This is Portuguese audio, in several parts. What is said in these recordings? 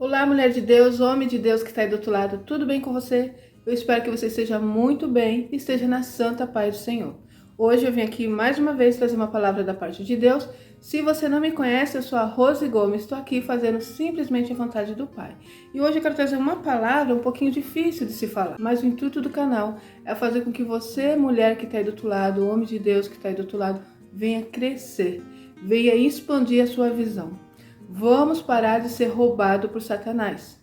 Olá, mulher de Deus, homem de Deus que está aí do outro lado, tudo bem com você? Eu espero que você esteja muito bem e esteja na santa paz do Senhor. Hoje eu vim aqui mais uma vez trazer uma palavra da parte de Deus. Se você não me conhece, eu sou a Rose Gomes, estou aqui fazendo simplesmente a vontade do Pai. E hoje eu quero trazer uma palavra um pouquinho difícil de se falar, mas o intuito do canal é fazer com que você, mulher que está aí do outro lado, homem de Deus que está aí do outro lado, venha crescer, venha expandir a sua visão. Vamos parar de ser roubado por Satanás.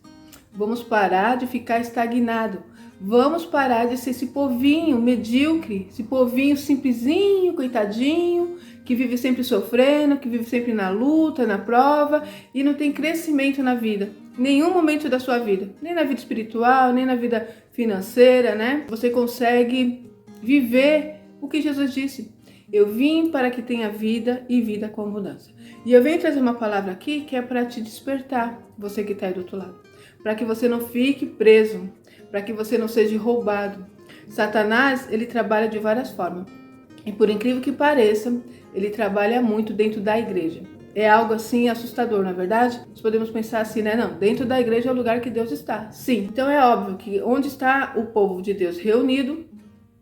Vamos parar de ficar estagnado. Vamos parar de ser esse povinho medíocre, esse povinho simplesinho, coitadinho, que vive sempre sofrendo, que vive sempre na luta, na prova e não tem crescimento na vida. Nenhum momento da sua vida, nem na vida espiritual, nem na vida financeira, né? Você consegue viver o que Jesus disse. Eu vim para que tenha vida e vida com abundância. E eu venho trazer uma palavra aqui que é para te despertar, você que está aí do outro lado. Para que você não fique preso, para que você não seja roubado. Satanás, ele trabalha de várias formas. E por incrível que pareça, ele trabalha muito dentro da igreja. É algo assim assustador, não é verdade? Nós podemos pensar assim, né? Não, dentro da igreja é o lugar que Deus está. Sim, então é óbvio que onde está o povo de Deus reunido,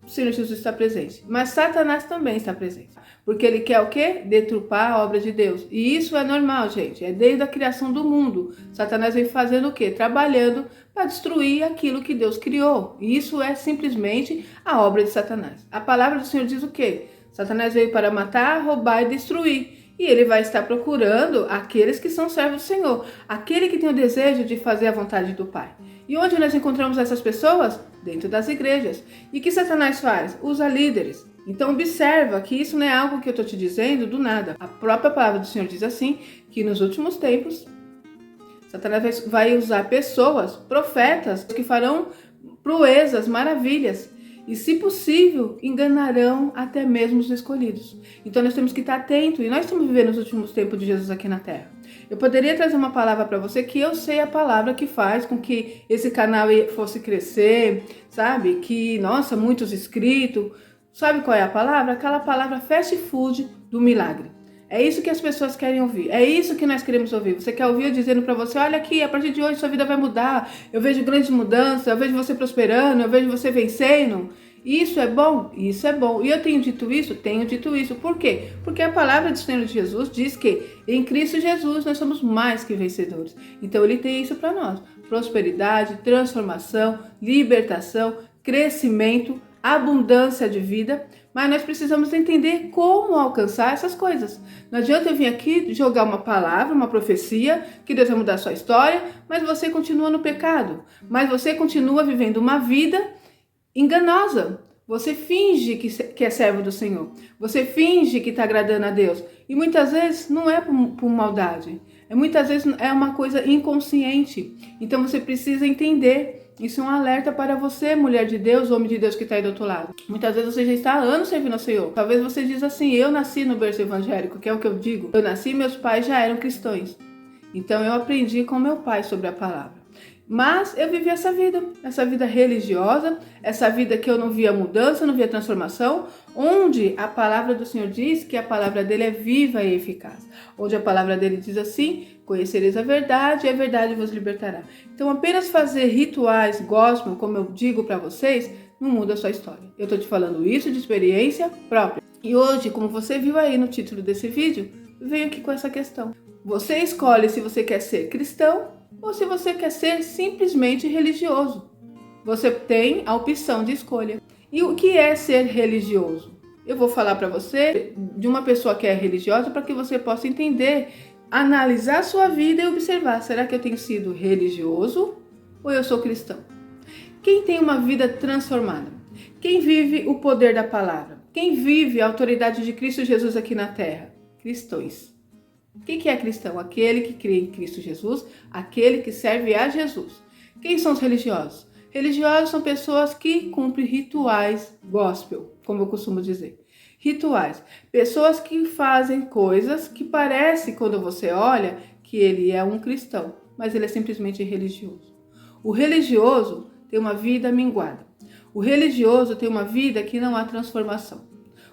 o Senhor Jesus está presente. Mas Satanás também está presente. Porque ele quer o quê? Deturpar a obra de Deus. E isso é normal, gente. É desde a criação do mundo. Satanás vem fazendo o quê? Trabalhando para destruir aquilo que Deus criou. E isso é simplesmente a obra de Satanás. A palavra do Senhor diz o quê? Satanás veio para matar, roubar e destruir. E ele vai estar procurando aqueles que são servos do Senhor. Aquele que tem o desejo de fazer a vontade do Pai. E onde nós encontramos essas pessoas? Dentro das igrejas. E o que Satanás faz? Usa líderes. Então observa que isso não é algo que eu estou te dizendo do nada. A própria palavra do Senhor diz assim, que nos últimos tempos, Satanás vai usar pessoas, profetas, que farão proezas, maravilhas. E, se possível, enganarão até mesmo os escolhidos. Então nós temos que estar atentos. E nós estamos vivendo os últimos tempos de Jesus aqui na Terra. Eu poderia trazer uma palavra para você que eu sei a palavra que faz com que esse canal fosse crescer, sabe? Que, nossa, muitos inscritos. Sabe qual é a palavra? Aquela palavra fast food do milagre. É isso que as pessoas querem ouvir. É isso que nós queremos ouvir. Você quer ouvir eu dizendo para você, olha aqui, a partir de hoje sua vida vai mudar. Eu vejo grandes mudanças, eu vejo você prosperando, eu vejo você vencendo. Isso é bom? Isso é bom. E eu tenho dito isso? Tenho dito isso. Por quê? Porque a palavra do Senhor Jesus diz que em Cristo Jesus nós somos mais que vencedores. Então ele tem isso para nós. Prosperidade, transformação, libertação, crescimento, abundância de vida, mas nós precisamos entender como alcançar essas coisas. Não adianta eu vir aqui jogar uma palavra, uma profecia, que Deus vai mudar a sua história, mas você continua no pecado, mas você continua vivendo uma vida enganosa. Você finge que é servo do Senhor, você finge que está agradando a Deus, e muitas vezes não é por maldade, muitas vezes é uma coisa inconsciente. Então você precisa entender. Isso é um alerta para você, mulher de Deus, homem de Deus que está aí do outro lado. Muitas vezes você já está há anos servindo ao Senhor. Talvez você diz assim, eu nasci no berço evangélico, que é o que eu digo. Eu nasci e meus pais já eram cristãos. Então eu aprendi com meu pai sobre a palavra. Mas eu vivi essa vida religiosa, essa vida que eu não via mudança, não via transformação, onde a palavra do Senhor diz que a palavra dele é viva e eficaz. Onde a palavra dele diz assim, conhecereis a verdade e a verdade vos libertará. Então apenas fazer rituais gospel, como eu digo para vocês, não muda a sua história. Eu estou te falando isso de experiência própria. E hoje, como você viu aí no título desse vídeo, venho aqui com essa questão. Você escolhe se você quer ser cristão ou se você quer ser simplesmente religioso. Você tem a opção de escolha. E o que é ser religioso? Eu vou falar para você de uma pessoa que é religiosa para que você possa entender, analisar a sua vida e observar, será que eu tenho sido religioso ou eu sou cristão? Quem tem uma vida transformada? Quem vive o poder da palavra? Quem vive a autoridade de Cristo Jesus aqui na terra? Cristãos. O que é cristão? Aquele que crê em Cristo Jesus, aquele que serve a Jesus. Quem são os religiosos? Religiosos são pessoas que cumprem rituais gospel, como eu costumo dizer. Rituais. Pessoas que fazem coisas que parece, quando você olha, que ele é um cristão, mas ele é simplesmente religioso. O religioso tem uma vida minguada. O religioso tem uma vida que não há transformação.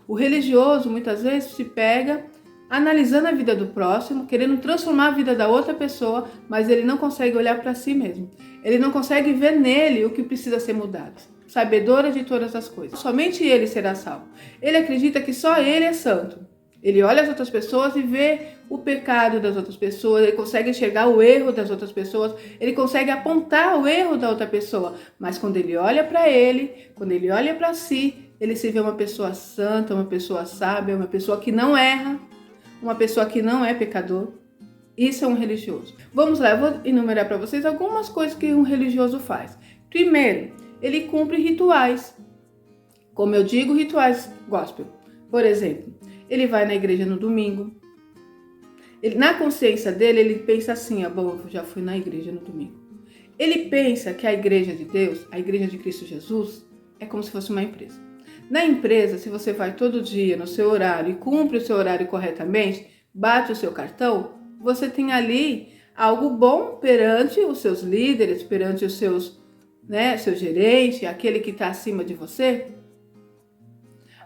O religioso muitas vezes se pega analisando a vida do próximo, querendo transformar a vida da outra pessoa, mas ele não consegue olhar para si mesmo. Ele não consegue ver nele o que precisa ser mudado. Sabedora de todas as coisas. Somente ele será salvo. Ele acredita que só ele é santo. Ele olha as outras pessoas e vê o pecado das outras pessoas, ele consegue enxergar o erro das outras pessoas, ele consegue apontar o erro da outra pessoa. Mas quando ele olha para ele, quando ele olha para si, ele se vê uma pessoa santa, uma pessoa sábia, uma pessoa que não erra, uma pessoa que não é pecador. Isso é um religioso. Vamos lá, eu vou enumerar para vocês algumas coisas que um religioso faz. Primeiro, ele cumpre rituais. Como eu digo, rituais gospel. Por exemplo, ele vai na igreja no domingo. Na consciência dele, ele pensa assim, bom, eu já fui na igreja no domingo. Ele pensa que a igreja de Deus, a igreja de Cristo Jesus, é como se fosse uma empresa. Na empresa, se você vai todo dia no seu horário e cumpre o seu horário corretamente, bate o seu cartão, você tem ali algo bom perante os seus líderes, perante os seus, seu gerente, aquele que está acima de você.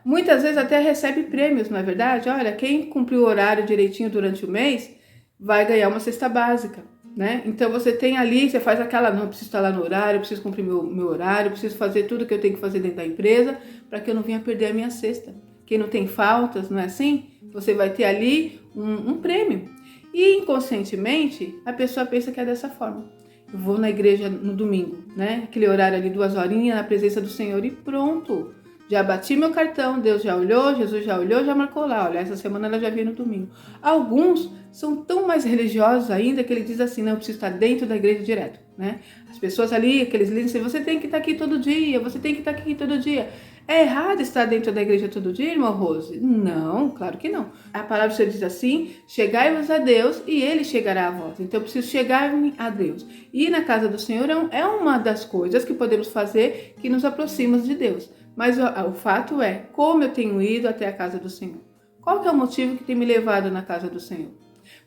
Muitas vezes até recebe prêmios, não é verdade? Olha, quem cumpriu o horário direitinho durante o mês vai ganhar uma cesta básica, né? Então você tem ali, você faz aquela, não, eu preciso estar lá no horário, eu preciso cumprir meu horário, eu preciso fazer tudo que eu tenho que fazer dentro da empresa para que eu não venha perder a minha cesta. Quem não tem faltas, não é assim? Você vai ter ali um prêmio. E inconscientemente a pessoa pensa que é dessa forma. Eu vou na igreja no domingo, né? Aquele horário ali, 2 horinhas na presença do Senhor e pronto. Já bati meu cartão, Deus já olhou, Jesus já olhou, já marcou lá. Olha, essa semana ela já veio no domingo. Alguns são tão mais religiosos ainda que ele diz assim, não, eu preciso estar dentro da igreja direto, né? As pessoas ali, aqueles líderes, você tem que estar aqui todo dia, você tem que estar aqui todo dia. É errado estar dentro da igreja todo dia, irmã Rose? Não, claro que não. A palavra do Senhor diz assim, chegai-vos a Deus e Ele chegará a vós. Então eu preciso chegar a Deus. Ir na casa do Senhor é uma das coisas que podemos fazer que nos aproxima de Deus. Mas o fato é, como eu tenho ido até a casa do Senhor? Qual que é o motivo que tem me levado na casa do Senhor?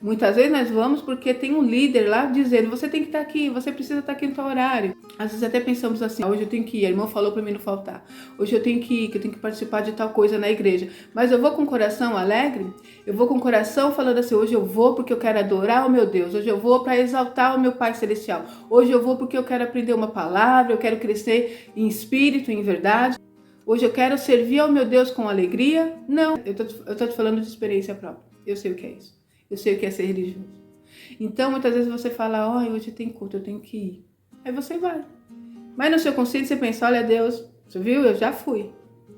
Muitas vezes nós vamos porque tem um líder lá dizendo, você tem que estar aqui, você precisa estar aqui no seu horário. Às vezes até pensamos assim, hoje eu tenho que ir, a irmã falou para mim não faltar. Hoje eu tenho que ir, que eu tenho que participar de tal coisa na igreja. Mas eu vou com o coração alegre? Eu vou com o coração falando assim, hoje eu vou porque eu quero adorar o meu Deus. Hoje eu vou para exaltar o meu Pai Celestial. Hoje eu vou porque eu quero aprender uma palavra, eu quero crescer em espírito, em verdade. Hoje eu quero servir ao meu Deus com alegria? Não, eu tô te falando de experiência própria. Eu sei o que é isso. Eu sei o que é ser religioso. Então, muitas vezes você fala, hoje tem culto, eu tenho que ir. Aí você vai. Mas no seu consciente você pensa, olha Deus, você viu? Eu já fui.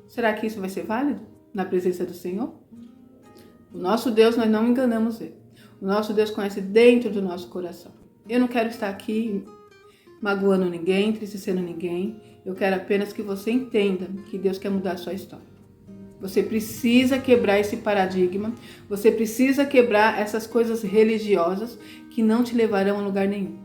Será que isso vai ser válido na presença do Senhor? O nosso Deus, nós não enganamos Ele. O nosso Deus conhece dentro do nosso coração. Eu não quero estar aqui magoando ninguém, entristecendo ninguém. Eu quero apenas que você entenda que Deus quer mudar a sua história. Você precisa quebrar esse paradigma, você precisa quebrar essas coisas religiosas que não te levarão a lugar nenhum.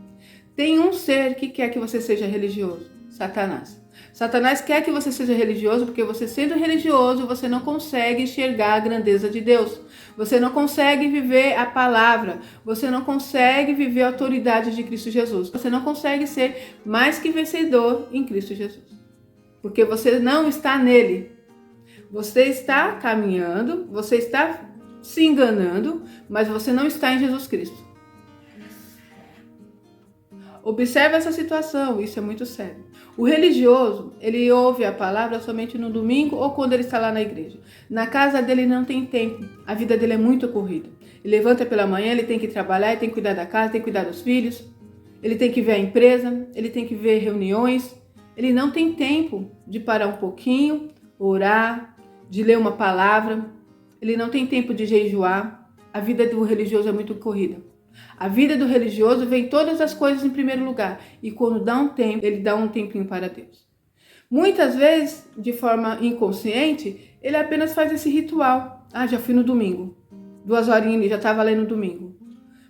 Tem um ser que quer que você seja religioso, Satanás. Satanás quer que você seja religioso porque você sendo religioso, você não consegue enxergar a grandeza de Deus. Você não consegue viver a palavra, você não consegue viver a autoridade de Cristo Jesus. Você não consegue ser mais que vencedor em Cristo Jesus. Porque você não está nele. Você está caminhando, você está se enganando, mas você não está em Jesus Cristo. Observe essa situação, isso é muito sério. O religioso, ele ouve a palavra somente no domingo ou quando ele está lá na igreja. Na casa dele não tem tempo, a vida dele é muito corrida. Ele levanta pela manhã, ele tem que trabalhar, ele tem que cuidar da casa, tem que cuidar dos filhos, ele tem que ver a empresa, ele tem que ver reuniões. Ele não tem tempo de parar um pouquinho, orar, de ler uma palavra. Ele não tem tempo de jejuar. A vida do religioso é muito corrida. A vida do religioso vem todas as coisas em primeiro lugar. E quando dá um tempo, ele dá um tempinho para Deus. Muitas vezes, de forma inconsciente, ele apenas faz esse ritual. Já fui no domingo. 2 horinhas, já estava lendo no domingo.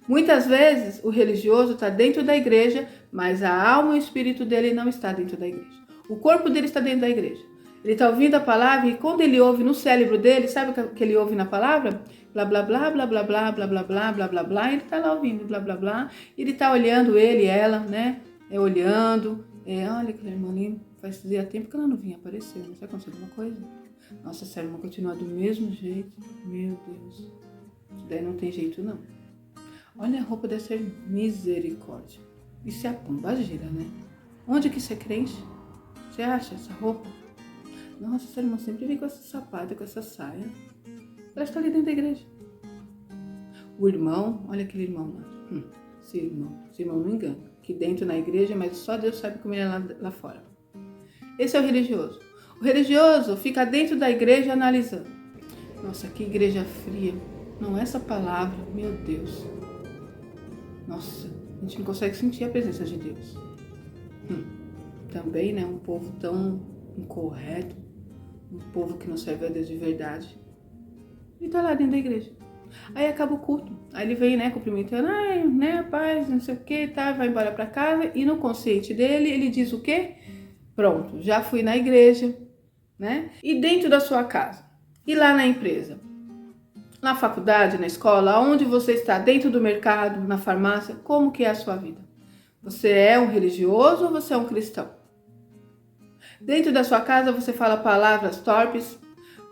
Muitas vezes, o religioso está dentro da igreja, mas a alma e o espírito dele não está dentro da igreja. O corpo dele está dentro da igreja. Ele está ouvindo a palavra e quando ele ouve no cérebro dele, sabe o que ele ouve na palavra? Blá, blá, blá, blá, blá, blá, blá, blá, blá, blá, blá, blá. Ele está lá ouvindo, blá, blá, blá. Ele está olhando ele e ela, né? Olhando. Olha, aquela irmã ali, fazia tempo que ela não vinha aparecer. Não sei se aconteceu alguma coisa. Nossa, essa irmã continua do mesmo jeito. Meu Deus. Daí não tem jeito não. Olha, a roupa deve ser misericórdia. Isso é a pomba gira, né? Onde que você é crente? Você acha essa roupa? Nossa, essa irmã sempre vem com essa sapato, com essa saia. Parece que tá ali dentro da igreja. O irmão, olha aquele irmão lá. Esse irmão não engana. Aqui dentro na igreja, mas só Deus sabe como ele é lá fora. Esse é o religioso. O religioso fica dentro da igreja analisando. Nossa, que igreja fria. Não é essa palavra, meu Deus. Nossa, a gente não consegue sentir a presença de Deus. Também, né, um povo tão incorreto, um povo que não serve a Deus de verdade. E tá lá dentro da igreja. Aí acaba o culto. Aí ele vem, né, cumprimentando, né, paz, não sei o que, tá, vai embora pra casa. E no consciente dele, ele diz o quê? Pronto, já fui na igreja, né? E dentro da sua casa? E lá na empresa? Na faculdade, na escola, onde você está, dentro do mercado, na farmácia, como que é a sua vida? Você é um religioso ou você é um cristão? Dentro da sua casa você fala palavras torpes,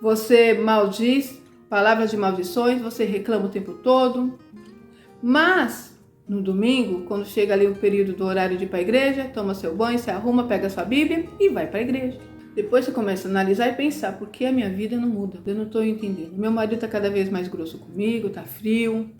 você maldiz, palavras de maldições, você reclama o tempo todo. Mas, no domingo, quando chega ali o período do horário de ir para a igreja, toma seu banho, se arruma, pega sua Bíblia e vai para a igreja. Depois você começa a analisar e pensar, por que a minha vida não muda? Eu não estou entendendo. Meu marido está cada vez mais grosso comigo, está frio.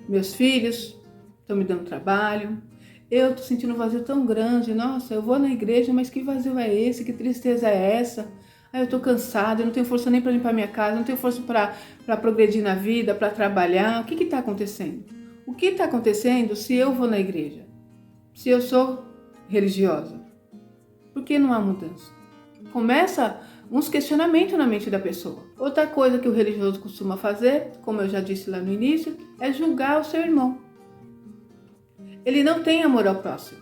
Meus filhos estão me dando trabalho. Eu estou sentindo um vazio tão grande. Nossa, eu vou na igreja, mas que vazio é esse? Que tristeza é essa? Eu estou cansada, eu não tenho força nem para limpar minha casa, não tenho força para progredir na vida, para trabalhar. O que está acontecendo? O que está acontecendo se eu vou na igreja? Se eu sou religiosa? Por que não há mudança? Começa uns questionamentos na mente da pessoa. Outra coisa que o religioso costuma fazer, como eu já disse lá no início, é julgar o seu irmão. Ele não tem amor ao próximo.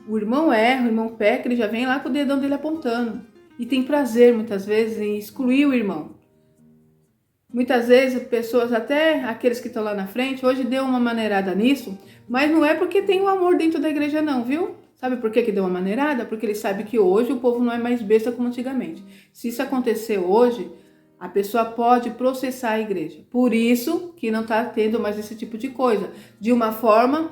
O irmão erra, o irmão peca, ele já vem lá com o dedão dele apontando. E tem prazer, muitas vezes, em excluir o irmão. Muitas vezes, pessoas, até aqueles que estão lá na frente, hoje deu uma maneirada nisso, mas não é porque tem o amor dentro da igreja não, viu? Sabe por que deu uma maneirada? Porque ele sabe que hoje o povo não é mais besta como antigamente. Se isso acontecer hoje, a pessoa pode processar a igreja. Por isso que não está tendo mais esse tipo de coisa. De uma forma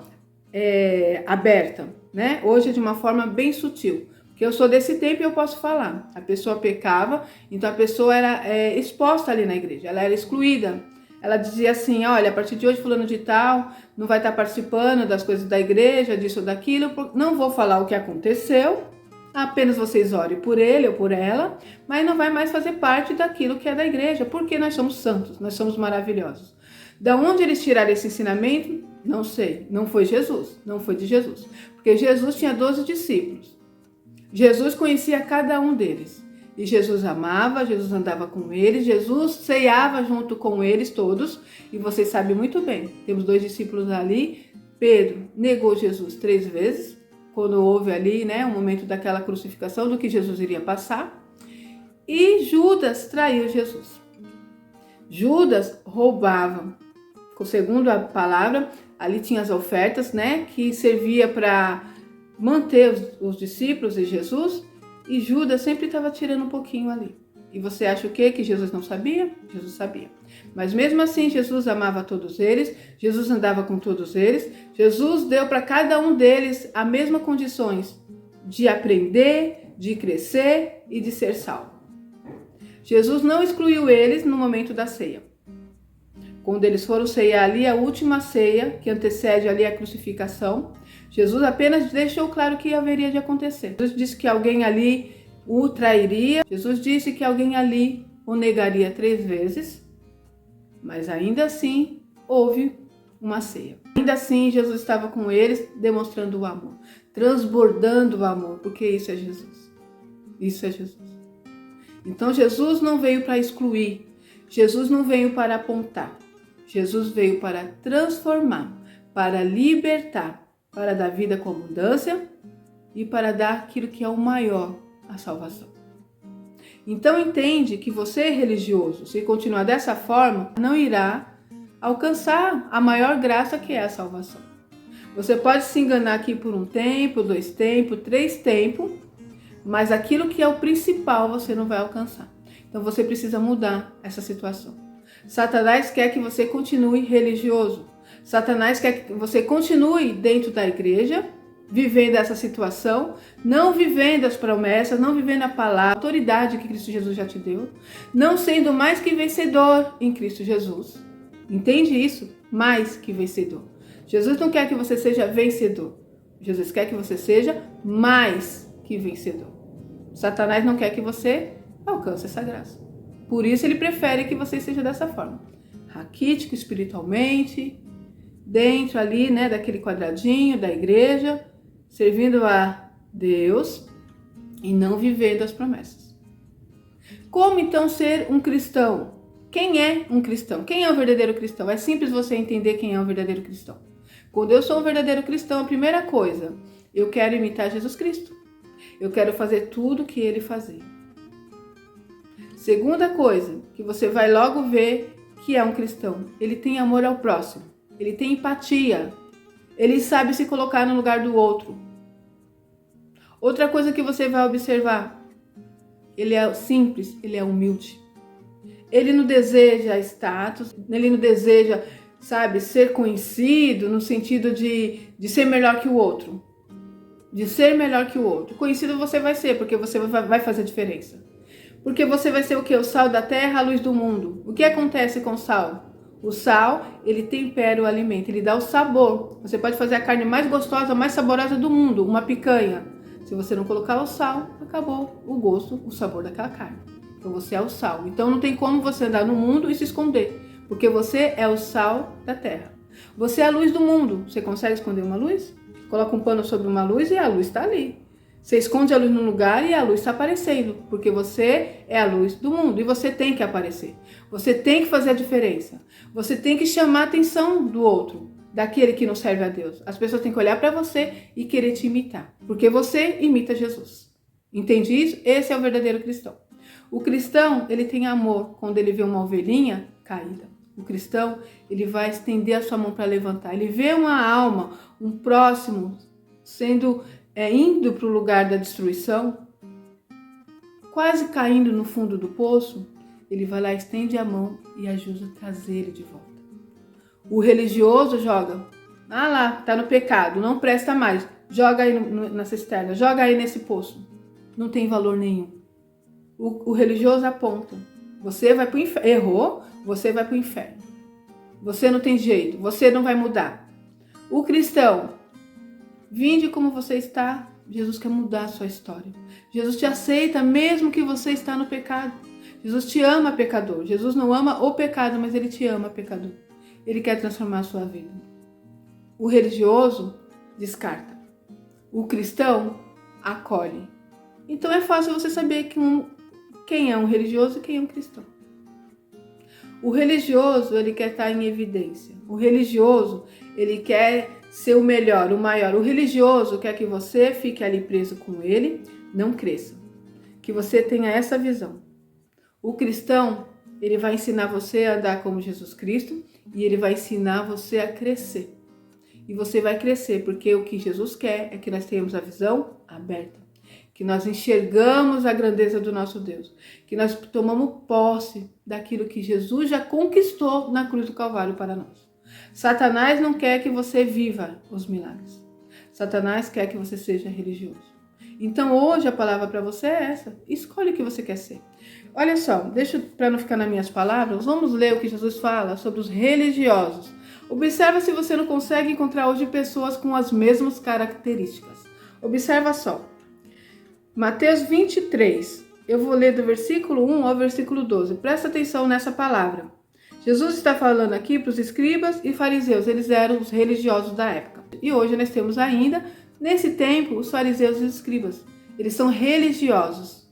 aberta, né? Hoje é de uma forma bem sutil. Porque eu sou desse tempo e eu posso falar. A pessoa pecava, então a pessoa era exposta ali na igreja. Ela era excluída. Ela dizia assim, olha, a partir de hoje fulano de tal não vai estar participando das coisas da igreja, disso ou daquilo, não vou falar o que aconteceu, apenas vocês orem por ele ou por ela, mas não vai mais fazer parte daquilo que é da igreja, porque nós somos santos, nós somos maravilhosos. Da onde eles tiraram esse ensinamento? Não sei, não foi Jesus, não foi de Jesus, porque Jesus tinha 12 discípulos, Jesus conhecia cada um deles. E Jesus amava, Jesus andava com eles, Jesus ceava junto com eles todos. E vocês sabem muito bem, temos 2 discípulos ali. Pedro negou Jesus 3 vezes, quando houve ali, né, o momento daquela crucificação, do que Jesus iria passar. E Judas traiu Jesus. Judas roubava. Segundo a palavra, ali tinha as ofertas, né, que servia para manter os discípulos e Jesus. E Judas sempre estava tirando um pouquinho ali. E você acha o quê? Que Jesus não sabia? Jesus sabia. Mas mesmo assim, Jesus amava todos eles, Jesus andava com todos eles, Jesus deu para cada um deles as mesmas condições de aprender, de crescer e de ser salvo. Jesus não excluiu eles no momento da ceia. Quando eles foram ceiar ali, a última ceia, que antecede ali a crucificação, Jesus apenas deixou claro que haveria de acontecer. Jesus disse que alguém ali o trairia. Jesus disse que alguém ali o negaria 3 vezes. Mas ainda assim, houve uma ceia. Ainda assim, Jesus estava com eles, demonstrando o amor. Transbordando o amor, porque isso é Jesus. Isso é Jesus. Então, Jesus não veio para excluir. Jesus não veio para apontar. Jesus veio para transformar, para libertar, para dar vida com abundância e para dar aquilo que é o maior, a salvação. Então entende que você é religioso, se continuar dessa forma, não irá alcançar a maior graça que é a salvação. Você pode se enganar aqui por 1 tempo, 2 tempos, 3 tempos, mas aquilo que é o principal você não vai alcançar. Então você precisa mudar essa situação. Satanás quer que você continue religioso. Satanás quer que você continue dentro da igreja, vivendo essa situação, não vivendo as promessas, não vivendo a palavra, a autoridade que Cristo Jesus já te deu, não sendo mais que vencedor em Cristo Jesus. Entende isso? Mais que vencedor. Jesus não quer que você seja vencedor. Jesus quer que você seja mais que vencedor. Satanás não quer que você alcance essa graça. Por isso ele prefere que você seja dessa forma. Raquítico espiritualmente, dentro ali, né, daquele quadradinho da igreja, servindo a Deus e não vivendo as promessas. Como então ser um cristão? Quem é um cristão? Quem é o verdadeiro cristão? É simples você entender quem é o verdadeiro cristão. Quando eu sou um verdadeiro cristão, a primeira coisa, eu quero imitar Jesus Cristo. Eu quero fazer tudo o que ele fazia. Segunda coisa, que você vai logo ver que é um cristão. Ele tem amor ao próximo. Ele tem empatia. Ele sabe se colocar no lugar do outro. Outra coisa que você vai observar. Ele é simples, ele é humilde. Ele não deseja status, ele não deseja, sabe, ser conhecido no sentido de ser melhor que o outro. De ser melhor que o outro. Conhecido você vai ser, porque você vai fazer diferença. Porque você vai ser o quê? O sal da terra, a luz do mundo. O que acontece com o sal? O sal, ele tempera o alimento, ele dá o sabor. Você pode fazer a carne mais gostosa, mais saborosa do mundo, uma picanha. Se você não colocar o sal, acabou o gosto, o sabor daquela carne. Então você é o sal. Então não tem como você andar no mundo e se esconder, porque você é o sal da terra. Você é a luz do mundo. Você consegue esconder uma luz? Coloca um pano sobre uma luz e a luz está ali. Você esconde a luz no lugar e a luz está aparecendo, porque você é a luz do mundo e você tem que aparecer. Você tem que fazer a diferença. Você tem que chamar a atenção do outro, daquele que não serve a Deus. As pessoas têm que olhar para você e querer te imitar, porque você imita Jesus. Entende isso? Esse é o verdadeiro cristão. O cristão, ele tem amor quando ele vê uma ovelhinha caída. O cristão, ele vai estender a sua mão para levantar. Ele vê uma alma, um próximo, indo para o lugar da destruição, quase caindo no fundo do poço, ele vai lá, estende a mão e ajuda a trazer ele de volta. O religioso joga, lá, tá no pecado, não presta mais, joga aí na cisterna, joga aí nesse poço, não tem valor nenhum. O religioso aponta, você vai para o inferno, errou, você vai para o inferno. Você não tem jeito, você não vai mudar. O cristão, vinde como você está, Jesus quer mudar a sua história. Jesus te aceita mesmo que você está no pecado. Jesus te ama, pecador. Jesus não ama o pecado, mas ele te ama, pecador. Ele quer transformar a sua vida. O religioso descarta. O cristão acolhe. Então é fácil você saber quem é um religioso e quem é um cristão. O religioso, ele quer estar em evidência. O religioso, ele quer ser o melhor, o maior. O religioso quer que você fique ali preso com ele, não cresça. Que você tenha essa visão. O cristão, ele vai ensinar você a andar como Jesus Cristo e ele vai ensinar você a crescer. E você vai crescer, porque o que Jesus quer é que nós tenhamos a visão aberta. Que nós enxergamos a grandeza do nosso Deus. Que nós tomamos posse daquilo que Jesus já conquistou na cruz do Calvário para nós. Satanás não quer que você viva os milagres. Satanás quer que você seja religioso. Então hoje a palavra para você é essa. Escolhe o que você quer ser. Olha só, deixa para não ficar nas minhas palavras, vamos ler o que Jesus fala sobre os religiosos. Observa se você não consegue encontrar hoje pessoas com as mesmas características. Observa só. Mateus 23, eu vou ler do versículo 1 ao versículo 12. Presta atenção nessa palavra. Jesus está falando aqui para os escribas e fariseus, eles eram os religiosos da época. E hoje nós temos ainda, nesse tempo, os fariseus e os escribas. Eles são religiosos.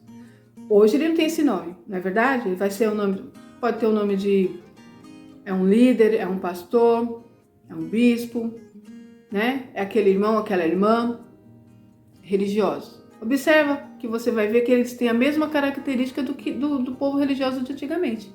Hoje ele não tem esse nome, não é verdade? Ele vai ser o nome, pode ter o nome de um líder, é um pastor, é um bispo, né? É aquele irmão, aquela irmã, religiosos. Observa que você vai ver que eles têm a mesma característica do povo religioso de antigamente.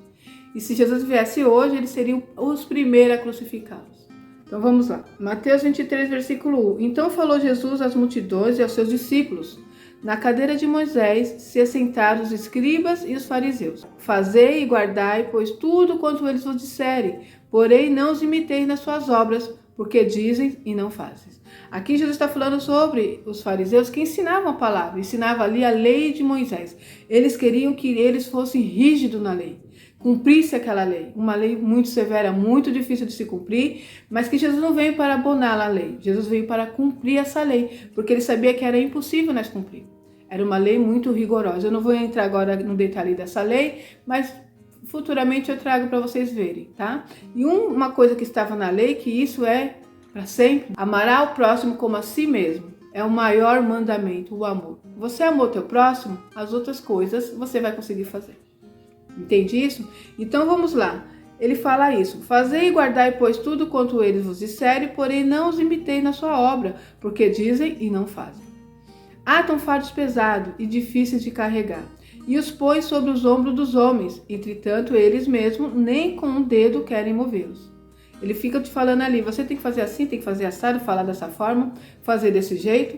E se Jesus viesse hoje, eles seriam os primeiros a crucificá-los. Então vamos lá. Mateus 23, versículo 1. Então falou Jesus às multidões e aos seus discípulos: Na cadeira de Moisés se assentaram os escribas e os fariseus. Fazei e guardai, pois tudo quanto eles vos disserem, porém não os imiteis nas suas obras, porque dizem e não fazem. Aqui Jesus está falando sobre os fariseus que ensinavam a palavra, ensinavam ali a lei de Moisés. Eles queriam que eles fossem rígidos na lei, cumprisse aquela lei, uma lei muito severa, muito difícil de se cumprir, mas que Jesus não veio para abonar a lei, Jesus veio para cumprir essa lei, porque ele sabia que era impossível nós cumprir. Era uma lei muito rigorosa. Eu não vou entrar agora no detalhe dessa lei, mas futuramente eu trago para vocês verem, tá? E uma coisa que estava na lei, que isso é para sempre, amará o próximo como a si mesmo. É o maior mandamento, o amor. Você amou o teu próximo, as outras coisas você vai conseguir fazer. Entende isso? Então vamos lá. Ele fala isso. Fazei e guardai, pois, tudo quanto eles vos disserem, porém não os imitei na sua obra, porque dizem e não fazem. Atam fardos pesados e difíceis de carregar, e os põe sobre os ombros dos homens, entretanto eles mesmos nem com um dedo querem movê-los. Ele fica te falando ali, você tem que fazer assim, tem que fazer assado, falar dessa forma, fazer desse jeito,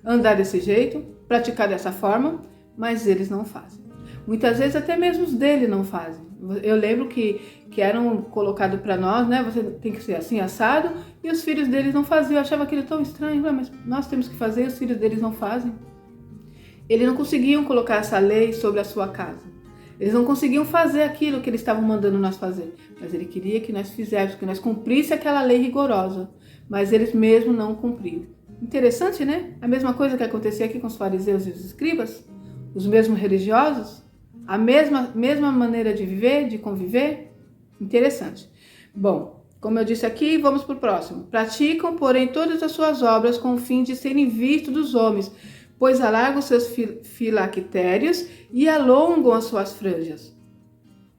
andar desse jeito, praticar dessa forma, mas eles não fazem. Muitas vezes até mesmo os dele não fazem. Eu lembro que eram colocados para nós, né? Você tem que ser assim, assado, e os filhos deles não faziam. Eu achava aquilo tão estranho, mas nós temos que fazer e os filhos deles não fazem. Eles não conseguiam colocar essa lei sobre a sua casa. Eles não conseguiam fazer aquilo que eles estavam mandando nós fazer. Mas ele queria que nós fizéssemos, que nós cumprisse aquela lei rigorosa. Mas eles mesmos não cumpriam. Interessante, né? A mesma coisa que acontecia aqui com os fariseus e os escribas, os mesmos religiosos, a mesma maneira de viver, de conviver. Interessante. Bom, como eu disse aqui, vamos para o próximo. Praticam, porém, todas as suas obras com o fim de serem vistos dos homens, pois alargam seus filactérios e alongam as suas franjas.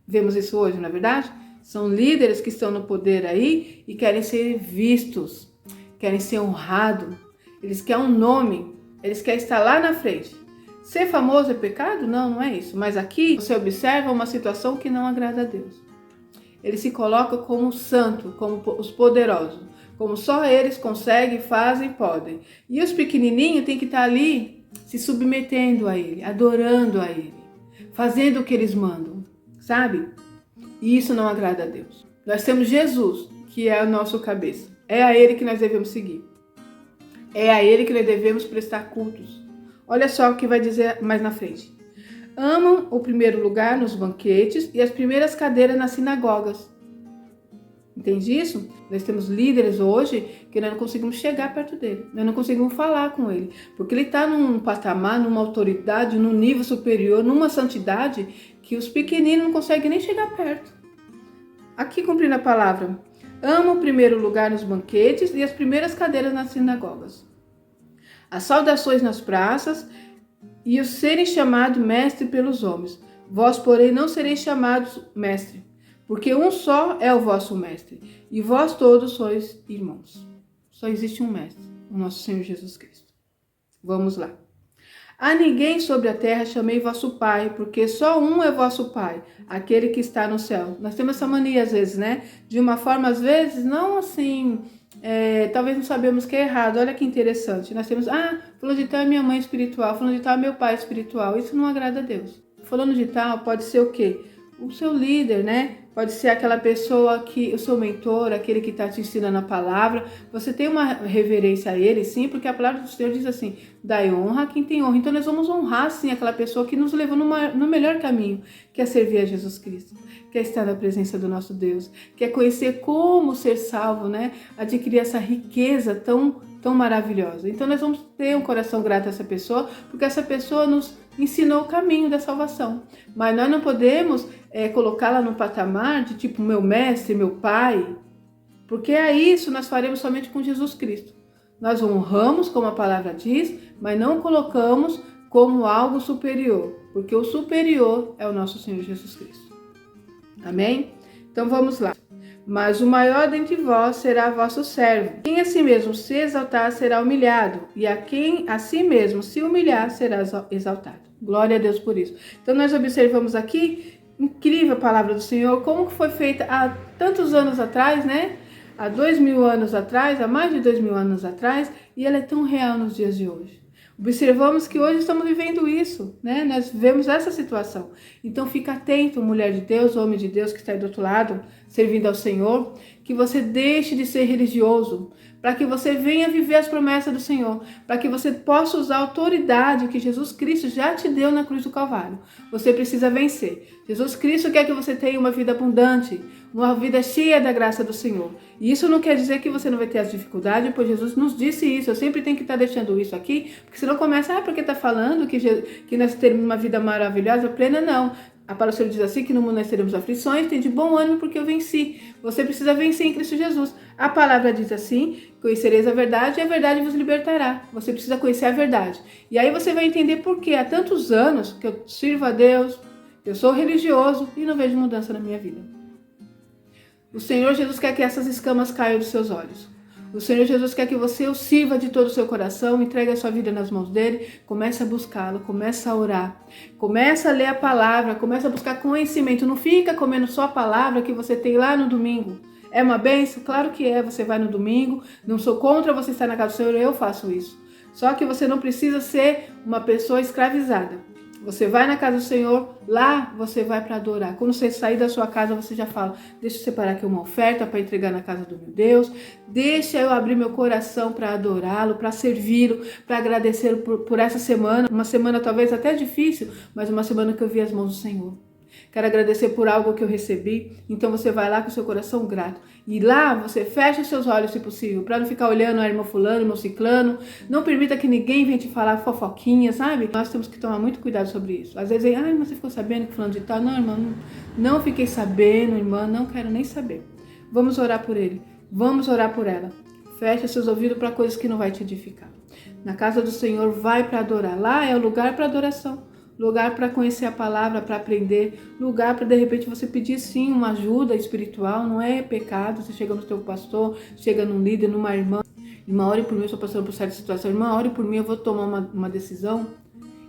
Vemos isso hoje, não é verdade? São líderes que estão no poder aí e querem ser vistos, querem ser honrados, eles querem um nome, eles querem estar lá na frente. Ser famoso é pecado? Não, não é isso. Mas aqui você observa uma situação que não agrada a Deus. Ele se coloca como santo, como os poderosos, como só eles conseguem, fazem, podem. E os pequenininhos têm que estar ali se submetendo a ele, adorando a ele, fazendo o que eles mandam, sabe? E isso não agrada a Deus. Nós temos Jesus, que é o nosso cabeça. É a ele que nós devemos seguir. É a ele que nós devemos prestar cultos. Olha só o que vai dizer mais na frente. Amam o primeiro lugar nos banquetes e as primeiras cadeiras nas sinagogas. Entende isso? Nós temos líderes hoje que nós não conseguimos chegar perto dele. Nós não conseguimos falar com ele. Porque ele está num patamar, numa autoridade, num nível superior, numa santidade que os pequeninos não conseguem nem chegar perto. Aqui cumprindo a palavra. Amam o primeiro lugar nos banquetes e as primeiras cadeiras nas sinagogas. As saudações nas praças e os serem chamados mestre pelos homens. Vós, porém, não sereis chamados mestre, porque um só é o vosso mestre, e vós todos sois irmãos. Só existe um mestre, o nosso Senhor Jesus Cristo. Vamos lá. A ninguém sobre a terra chamei vosso Pai, porque só um é vosso Pai, aquele que está no céu. Nós temos essa mania às vezes, né? De uma forma, às vezes, não assim... talvez não sabemos que é errado. Olha que interessante. Nós temos, fulano de tal é minha mãe espiritual, fulano de tal é meu pai espiritual. Isso não agrada a Deus. Fulano de tal pode ser o quê? O seu líder, né? Pode ser aquela pessoa que, o seu mentor, aquele que está te ensinando a palavra. Você tem uma reverência a ele, sim, porque a palavra do Senhor diz assim, dai honra a quem tem honra. Então nós vamos honrar, sim, aquela pessoa que nos levou no melhor caminho, que é servir a Jesus Cristo, que é estar na presença do nosso Deus, que é conhecer como ser salvo, né? Adquirir essa riqueza tão maravilhosa. Então nós vamos ter um coração grato a essa pessoa, porque essa pessoa nos ensinou o caminho da salvação. Mas nós não podemos colocá-la no patamar de tipo meu mestre, meu pai, porque isso nós faremos somente com Jesus Cristo. Nós honramos, como a palavra diz, mas não colocamos como algo superior, porque o superior é o nosso Senhor Jesus Cristo. Amém? Então vamos lá. Mas o maior dentre vós será vosso servo. Quem a si mesmo se exaltar será humilhado, e a quem a si mesmo se humilhar será exaltado. Glória a Deus por isso. Então nós observamos aqui, incrível a palavra do Senhor, como que foi feita há tantos anos atrás, né? Há 2000 anos atrás, há mais de 2000 anos atrás, e ela é tão real nos dias de hoje. Observamos que hoje estamos vivendo isso, né? Nós vivemos essa situação. Então fica atento, mulher de Deus, homem de Deus que está aí do outro lado, servindo ao Senhor, que você deixe de ser religioso, para que você venha viver as promessas do Senhor, para que você possa usar a autoridade que Jesus Cristo já te deu na cruz do Calvário. Você precisa vencer. Jesus Cristo quer que você tenha uma vida abundante, uma vida cheia da graça do Senhor. E isso não quer dizer que você não vai ter as dificuldades, pois Jesus nos disse isso. Eu sempre tenho que estar deixando isso aqui, porque senão começa, porque está falando que nós teremos uma vida maravilhosa, plena, não. A palavra do Senhor diz assim, que no mundo nós teremos aflições, tem de bom ânimo porque eu venci. Você precisa vencer em Cristo Jesus. A palavra diz assim, conhecereis a verdade e a verdade vos libertará. Você precisa conhecer a verdade. E aí você vai entender por que há tantos anos que eu sirvo a Deus, eu sou religioso e não vejo mudança na minha vida. O Senhor Jesus quer que essas escamas caiam dos seus olhos. O Senhor Jesus quer que você o sirva de todo o seu coração, entregue a sua vida nas mãos dele, comece a buscá-lo, comece a orar, comece a ler a palavra, comece a buscar conhecimento. Não fica comendo só a palavra que você tem lá no domingo. É uma bênção? Claro que é, você vai no domingo, não sou contra você estar na casa do Senhor, eu faço isso. Só que você não precisa ser uma pessoa escravizada. Você vai na casa do Senhor, lá você vai para adorar. Quando você sair da sua casa, você já fala, deixa eu separar aqui uma oferta para entregar na casa do meu Deus, deixa eu abrir meu coração para adorá-lo, para servi-lo, para agradecê-lo por essa semana, uma semana talvez até difícil, mas uma semana que eu vi as mãos do Senhor. Quero agradecer por algo que eu recebi. Então você vai lá com o seu coração grato. E lá você fecha os seus olhos, se possível, para não ficar olhando a irmã fulano, irmão ciclano. Não permita que ninguém venha te falar fofoquinha, sabe? Nós temos que tomar muito cuidado sobre isso. Às vezes, mas você ficou sabendo que fulano de tal? Não, irmã, não fiquei sabendo, irmã, não quero nem saber. Vamos orar por ele. Vamos orar por ela. Fecha seus ouvidos para coisas que não vai te edificar. Na casa do Senhor, vai para adorar. Lá é o lugar para adoração. Lugar para conhecer a palavra, para aprender, lugar para de repente você pedir sim uma ajuda espiritual, não é pecado. Você chega no teu pastor, chega num líder, numa irmã, irmã, ore por mim, eu estou passando por certa situação, irmã, ore por mim, eu vou tomar uma decisão,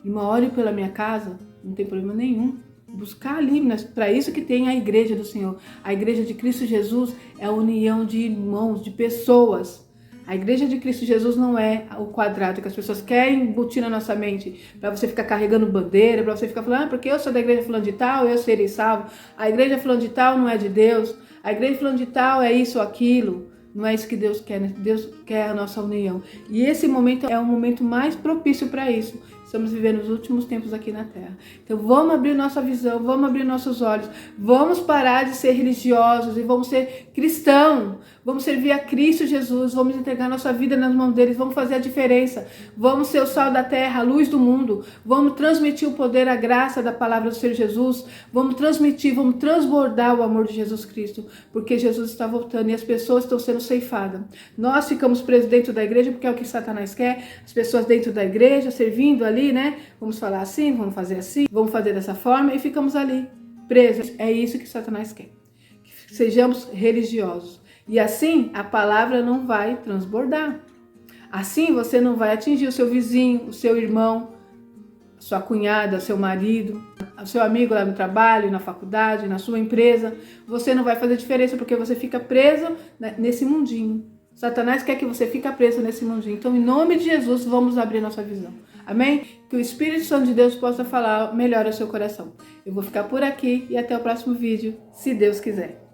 irmã, ore pela minha casa, não tem problema nenhum. Buscar ali, para isso que tem a igreja do Senhor. A igreja de Cristo Jesus é a união de irmãos, de pessoas. A igreja de Cristo Jesus não é o quadrado que as pessoas querem embutir na nossa mente, para você ficar carregando bandeira, para você ficar falando, porque eu sou da igreja fulano de tal, eu serei salvo. A igreja fulano de tal não é de Deus, a igreja fulano de tal é isso ou aquilo. Não é isso que Deus quer, né? Deus quer a nossa união. E esse momento é o momento mais propício para isso. Estamos vivendo os últimos tempos aqui na Terra. Então vamos abrir nossa visão, vamos abrir nossos olhos, vamos parar de ser religiosos e vamos ser cristãos. Vamos servir a Cristo Jesus, vamos entregar nossa vida nas mãos deles, vamos fazer a diferença. Vamos ser o sal da terra, a luz do mundo. Vamos transmitir o poder, a graça da palavra do Senhor Jesus. Vamos transmitir, vamos transbordar o amor de Jesus Cristo, porque Jesus está voltando e as pessoas estão sendo ceifadas. Nós ficamos presos dentro da igreja porque é o que Satanás quer. As pessoas dentro da igreja, servindo ali, né? Vamos falar assim, vamos fazer assim, vamos fazer dessa forma e ficamos ali presos. É isso que Satanás quer. Que sejamos religiosos. E assim a palavra não vai transbordar. Assim você não vai atingir o seu vizinho, o seu irmão, a sua cunhada, o seu marido, o seu amigo lá no trabalho, na faculdade, na sua empresa. Você não vai fazer diferença porque você fica preso nesse mundinho. Satanás quer que você fique preso nesse mundinho. Então, em nome de Jesus, vamos abrir nossa visão. Amém? Que o Espírito Santo de Deus possa falar melhor ao seu coração. Eu vou ficar por aqui e até o próximo vídeo, se Deus quiser.